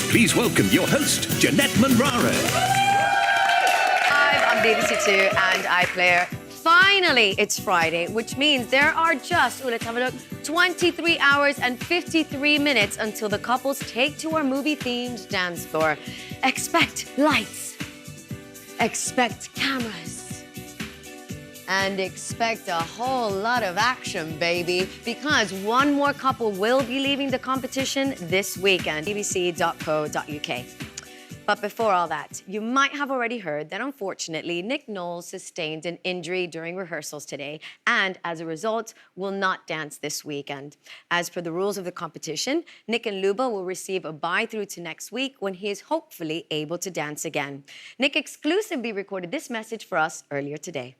Please welcome your host, Jeanette Manrara. Hi, I'm BBC Two and iPlayer. Finally, it's Friday, which means there are just, let's have a look, 23 hours and 53 minutes until the couples take to our movie-themed dance floor. Expect lights, expect cameras, and expect a whole lot of action, baby, because one more couple will be leaving the competition this weekend. bbc.co.uk. But before all that, you might have already heard that unfortunately Knowles sustained an injury during rehearsals today and as a result will not dance this weekend. As per the rules of the competition, Nick and Luba will receive a bye through to next week when he is hopefully able to dance again. Nick exclusively recorded this message for us earlier today.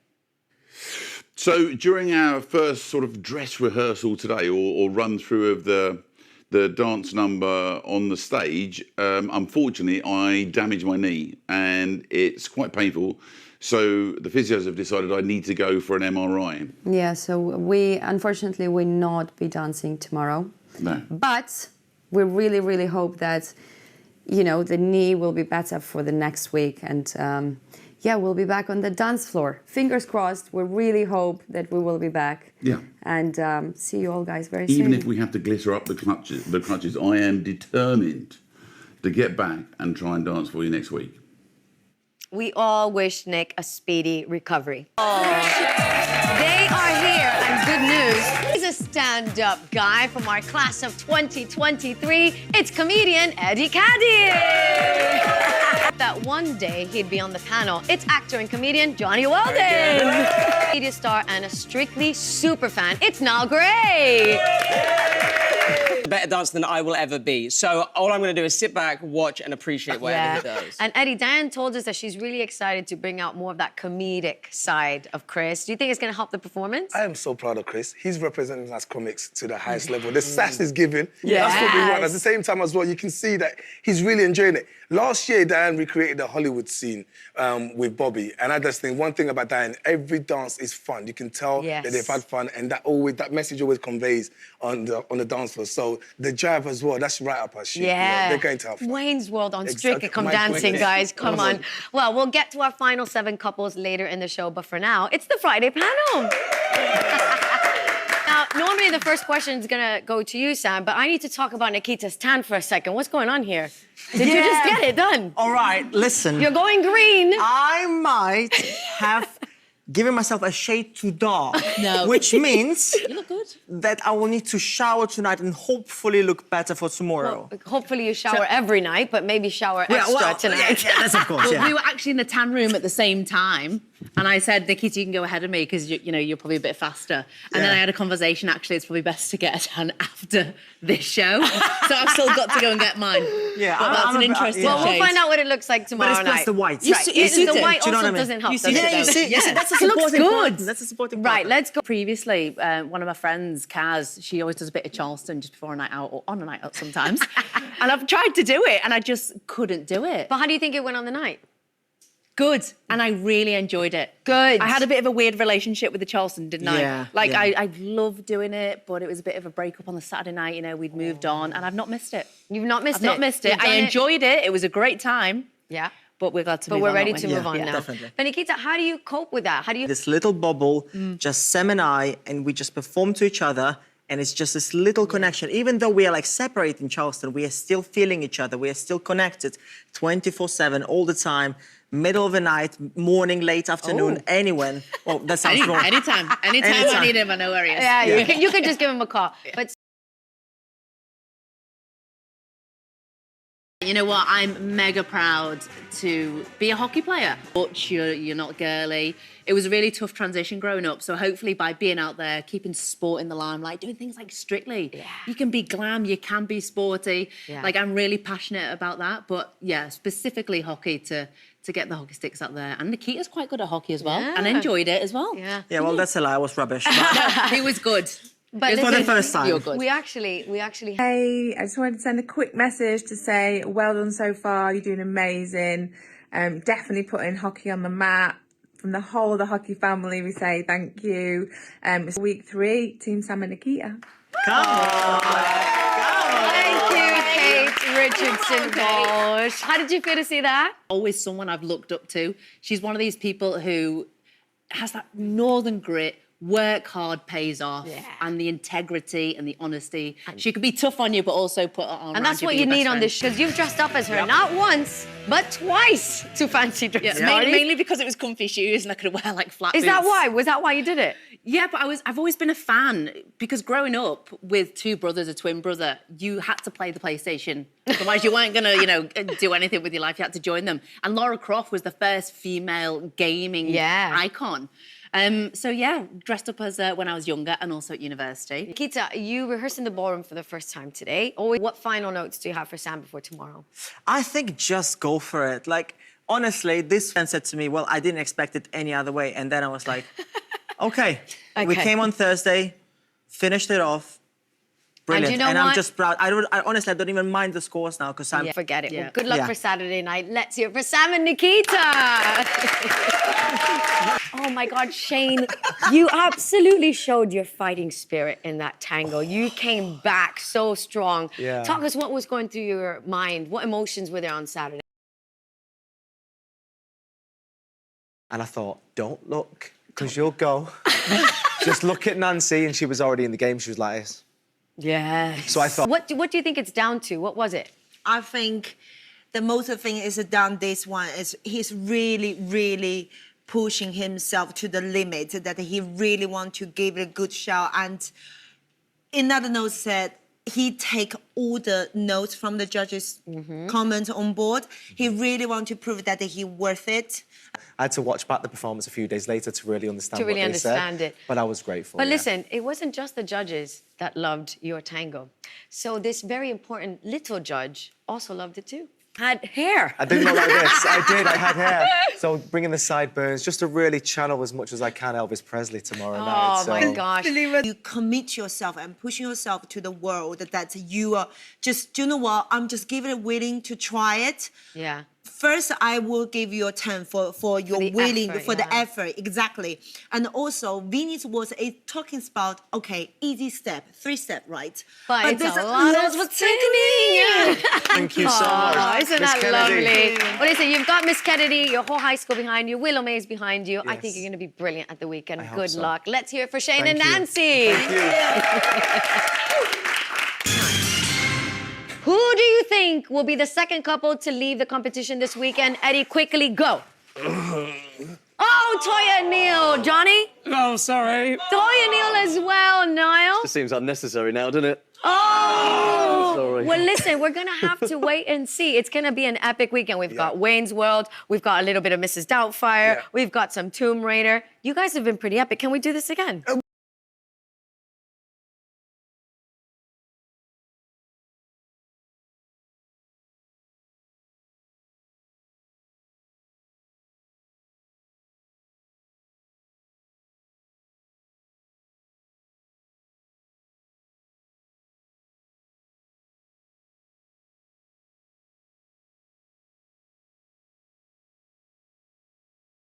So during our first sort of dress rehearsal today, or run through of the dance number on the stage, unfortunately I damaged my knee and it's quite painful. So the physios have decided I need to go for an MRI. Yeah, so we unfortunately will not be dancing tomorrow. No. But we really, really hope that, you know, the knee will be better for the next week and yeah, we'll be back on the dance floor. Fingers crossed. We really hope that we will be back. Yeah. And see you all guys very soon. Even if we have to glitter up the crutches, I am determined to get back and try and dance for you next week. We all wish Nick a speedy recovery. Oh. They are here, and good news. He's a stand-up guy from our class of 2023. It's comedian Eddie Caddy. That one day he'd be on the panel. It's actor and comedian Johnny Weldon. Media star and a Strictly super fan. It's Niall Gray. Better dancer than I will ever be. So all I'm going to do is sit back, watch, and appreciate whatever he does. And Eddie, Diane told us that she's really excited to bring out more of that comedic side of Chris. Do you think it's going to help the performance? I am so proud of Chris. He's representing us comics to the highest level. The sass is given. That's what we want. At the same time as well, you can see that he's really enjoying it. Last year, Diane recreated the Hollywood scene with Bobby. And I just think one thing about Diane, every dance is fun. You can tell that they've had fun, and that message always conveys on the dance floor. So the drive as well, that's right up our street. Yeah. You know, they're going to have fun. Wayne's World on Strictly Come Dancing, guys. Come on. Well, we'll get to our final 7 couples later in the show, but for now, it's the Friday panel. Now, normally the first question is going to go to you, Sam, but I need to talk about Nikita's tan for a second. What's going on here? Did you just get it done? All right, listen. You're going green. I might have given myself a shade too dark. No. Which means you look good. That I will need to shower tonight and hopefully look better for tomorrow. Well, hopefully you shower every night, but maybe shower extra tonight. Yeah, that's of course, We were actually in the tan room at the same time, and I said, Nikita, you can go ahead of me because you know you're probably a bit faster. And then I had a conversation. Actually, it's probably best to get a tan after this show, so I've still got to go and get mine. Yeah, but that's an interesting Well, we'll shade. find out what it looks like tomorrow But it's plus the white. Right. The white also doesn't help. You see, that's a it looks supporting good. part. That's a supporting Right, part. let's go. Previously, one of my friends, Kaz, she always does a bit of Charleston just before a night out or on a night out sometimes. And I've tried to do it and I just couldn't do it. But how do you think it went on the night? Good. And I really enjoyed it. Good. I had a bit of a weird relationship with the Charleston, didn't I? Yeah, Like, yeah. I loved doing it, but it was a bit of a breakup on the Saturday night, you know, we'd moved on, and I've not missed it. You've not missed I've not missed it. I enjoyed it. It was a great time. Yeah. But we're glad to But move we're on, ready aren't to we? move on Yeah, now. definitely. But Nikita, how do you cope with that? How do you... This little bubble, just Sam and I, and we just perform to each other, and it's just this little connection. Even though we are like separate in Charleston, we are still feeling each other. We are still connected 24/7, all the time, middle of the night, morning, late afternoon, anyone. Well, that sounds wrong. Anytime I need him, I know where he is. Yeah, you can just give him a call. But you know what? I'm mega proud to be a hockey player. But you're not girly. It was a really tough transition growing up. So hopefully by being out there, keeping sport in the limelight, doing things like Strictly, you can be glam, you can be sporty. Yeah. Like, I'm really passionate about that. But yeah, specifically hockey to get the hockey sticks out there. And Nikita's quite good at hockey as well. Yeah. And enjoyed it as well. yeah. Yeah, well, that's a lie. I was rubbish. He was good. But For the first time. You're good. We actually Hey, I just wanted to send a quick message to say well done so far. You're doing amazing. Definitely putting hockey on the map. From the whole of the hockey family, we say thank you. It's week 3, Team Sam and Nikita. Come on. Thank you, Kate Richardson. Gosh. How did you feel to see that? Always someone I've looked up to. She's one of these people who has that northern grit, work hard pays off, and the integrity and the honesty. She could be tough on you, but also put her arm And around that's you, what be you your need best on this show, because you've dressed up as her, not once, but twice to fancy dress Yeah, party. mainly because it was comfy shoes and I could wear like flat Is boots. that why? Was that why you did it? Yeah, but I've always been a fan because growing up with two brothers, a twin brother, you had to play the PlayStation. Otherwise, you weren't gonna, do anything with your life. You had to join them. And Lara Croft was the first female gaming icon. So yeah, dressed up as when I was younger and also at university. Nikita, you rehearsed in the ballroom for the first time today. What final notes do you have for Sam before tomorrow? I think just go for it. Like, honestly, this fan said to me, well, I didn't expect it any other way. And then I was like, okay. We came on Thursday, finished it off. Brilliant. And you know what? I'm just proud. I honestly, I don't even mind the scores now because I'm... Forget it. Well, good luck for Saturday night. Let's hear it for Sam and Nikita. Oh my God, Shayne, you absolutely showed your fighting spirit in that tango. You came back so strong. Yeah. Talk us what was going through your mind. What emotions were there on Saturday? And I thought, don't look, because you'll go. Just look at Nancy, and she was already in the game. She was like this. Yeah. So I thought... What do you think it's down to? What was it? I think the most thing is down this one is he's really, really pushing himself to the limit, that he really want to give it a good shot. And another note said he take all the notes from the judges' comments on board. He really want to prove that he worth it. I had to watch back the performance a few days later to really understand what they said. It. But I was grateful. But listen, it wasn't just the judges that loved your tango. So this very important little judge also loved it too. Had hair. I didn't look like this. I did. I had hair. So bringing the sideburns, just to really channel as much as I can Elvis Presley tomorrow night. Oh my gosh. You commit yourself and pushing yourself to the world that you are just, you know what, I'm just giving it willing to try it. Yeah. First, I will give you a 10 for your the effort, exactly. And also, Vinny's was talking about, okay, easy step, 3-step, right? But it's there's a lot of technique. Thank you so much. Isn't Miss that Kennedy. lovely? Well, listen, you've got Miss Kennedy, your whole high school behind you, Willow May's behind you. I think you're going to be brilliant at the weekend. Good luck. Let's hear it for Shayne and Nancy. Who do you think will be the second couple to leave the competition this weekend? Eddie, quickly go. Oh, Toya and Neil. Johnny? Oh, sorry. Toya and Neil as well, Niall. It seems unnecessary now, doesn't it? Oh! Sorry. Well, listen, we're going to have to wait and see. It's going to be an epic weekend. We've got Wayne's World. We've got a little bit of Mrs. Doubtfire. We've got some Tomb Raider. You guys have been pretty epic. Can we do this again?